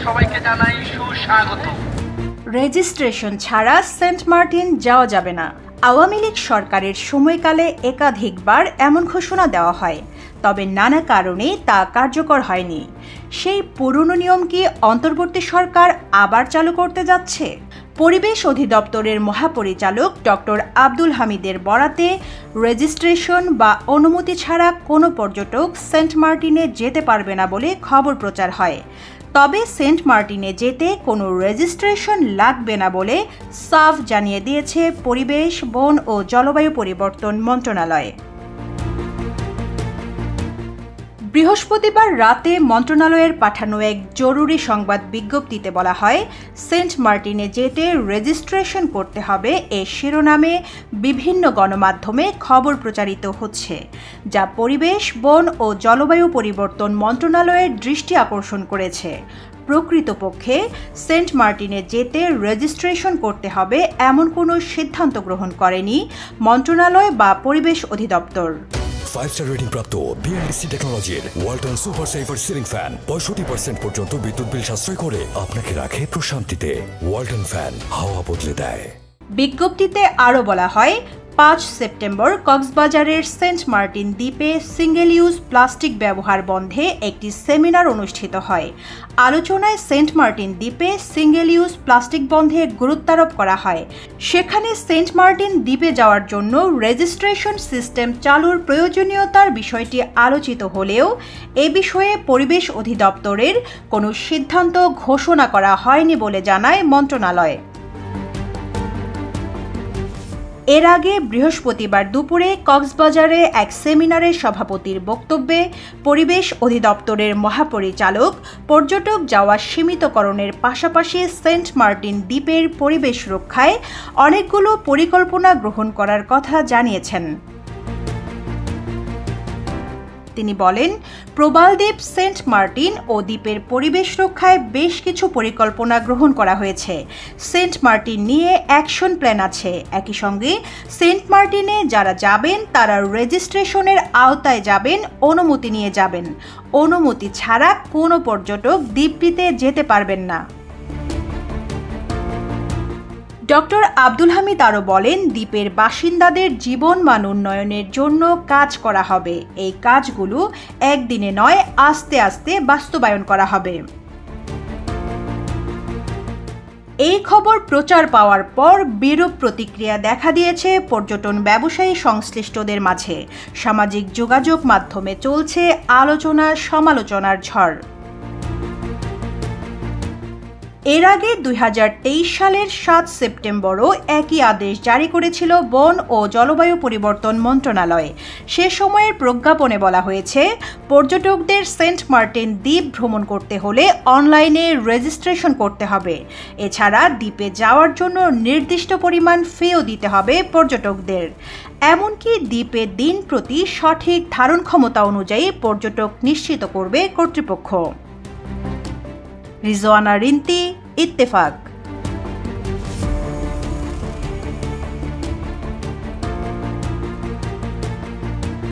সবাইকে জানাই সুস্বাগত। রেজিস্ট্রেশন ছাড়া সেন্ট মার্টিন যাওয়া যাবে না। আওয়ামী লীগ সরকারের সময়কালে একাধিকবার এমন ঘোষণা দেওয়া হয়, তবে নানা কারণে তা কার্যকর হয়নি। সেই পুরনো নিয়ম কি অন্তর্বর্তী সরকার আবার চালু করতে যাচ্ছে? পরিবেশ অধিদপ্তরের মহাপরিচালক ডক্টর আব্দুল হামিদের বরাতে রেজিস্ট্রেশন বা অনুমতি ছাড়া কোনো পর্যটক সেন্ট মার্টিনে যেতে পারবে না বলে খবর প্রচার হয়। তবে সেন্ট মার্টিনে যেতে কোনো রেজিস্ট্রেশন লাগবে না বলে সাফ জানিয়ে দিয়েছে পরিবেশ, বন ও জলবায়ু পরিবর্তন মন্ত্রণালয়। বৃহস্পতিবার রাতে মন্ত্রণালয়ের পাঠানো এক জরুরি সংবাদ বিজ্ঞপ্তিতে বলা হয়, সেন্ট মার্টিনে যেতে রেজিস্ট্রেশন করতে হবে এ শিরোনামে বিভিন্ন গণমাধ্যমে খবর প্রচারিত হচ্ছে, যা পরিবেশ, বন ও জলবায়ু পরিবর্তন মন্ত্রণালয়ের দৃষ্টি আকর্ষণ করেছে। প্রকৃতপক্ষে সেন্ট মার্টিনে যেতে রেজিস্ট্রেশন করতে হবে এমন কোনো সিদ্ধান্ত গ্রহণ করেনি মন্ত্রণালয় বা পরিবেশ অধিদপ্তর। 5-star রেটিং প্রাপ্ত বিএলডিসি টেকনোলজির Walton super saver ceiling fan 65% পর্যন্ত বিদ্যুৎ বিল সাশ্রয় করে আপনাকে রাখে প্রশান্তিতে। ওয়ালটন ফ্যান হাওয়া বদলে দেয়। বিজ্ঞপ্তিতে আরও বলা হয়, 5 সেপ্টেম্বর কক্সবাজারের সেন্ট মার্টিন দ্বীপে সিঙ্গেল ইউজ প্লাস্টিক ব্যবহার বন্ধে একটি সেমিনার অনুষ্ঠিত হয়। আলোচনায় সেন্ট মার্টিন দ্বীপে সিঙ্গেল ইউজ প্লাস্টিক বন্ধে গুরুত্বারোপ করা হয়। সেখানে সেন্ট মার্টিন দ্বীপে যাওয়ার জন্য রেজিস্ট্রেশন সিস্টেম চালুর প্রয়োজনীয়তার বিষয়টি আলোচিত হলেও এ বিষয়ে পরিবেশ অধিদপ্তরের কোনো সিদ্ধান্ত ঘোষণা করা হয়নি বলে জানায় মন্ত্রণালয়। এর আগে বৃহস্পতিবার দুপুরে কক্সবাজারে এক সেমিনারের সভাপতির বক্তব্যে পরিবেশ অধিদপ্তরের মহাপরিচালক পর্যটক যাওয়া সীমিতকরণের পাশাপাশি সেন্ট মার্টিন দ্বীপের পরিবেশ রক্ষায় অনেকগুলো পরিকল্পনা গ্রহণ করার কথা জানিয়েছেন। তিনি বলেন, প্রবাল দ্বীপ, সেন্ট মার্টিন ও দ্বীপের পরিবেশ রক্ষায় বেশ কিছু পরিকল্পনা গ্রহণ করা হয়েছে। সেন্ট মার্টিন নিয়ে অ্যাকশন প্ল্যান আছে। একই সঙ্গে সেন্ট মার্টিনে যারা যাবেন তারা রেজিস্ট্রেশনের আওতায় যাবেন, অনুমতি নিয়ে যাবেন। অনুমতি ছাড়া কোনো পর্যটক দ্বীপটিতে যেতে পারবেন না। ডক্টর আব্দুল হামিদ আরও বলেন, দ্বীপের বাসিন্দাদের জীবনমান উন্নয়নের জন্য কাজ করা হবে। এই কাজগুলো একদিনে নয়, আস্তে আস্তে বাস্তবায়ন করা হবে। এই খবর প্রচার পাওয়ার পর বিরূপ প্রতিক্রিয়া দেখা দিয়েছে পর্যটন ব্যবসায়ী সংশ্লিষ্টদের মাঝে। সামাজিক যোগাযোগ মাধ্যমে চলছে আলোচনা সমালোচনার ঝড়। এর আগে 2023 সালের 7 সেপ্টেম্বরও একই আদেশ জারি করেছিল বন ও জলবায়ু পরিবর্তন মন্ত্রণালয়। সে সময়ের প্রজ্ঞাপনে বলা হয়েছে, পর্যটকদের সেন্ট মার্টিন দ্বীপ ভ্রমণ করতে হলে অনলাইনে রেজিস্ট্রেশন করতে হবে। এছাড়া দ্বীপে যাওয়ার জন্য নির্দিষ্ট পরিমাণ ফিও দিতে হবে পর্যটকদের। এমনকি দ্বীপে দিন প্রতি সঠিক ধারণ ক্ষমতা অনুযায়ী পর্যটক নিশ্চিত করবে কর্তৃপক্ষ। রিজওয়ানা রিন্তি, ইত্তেফাক।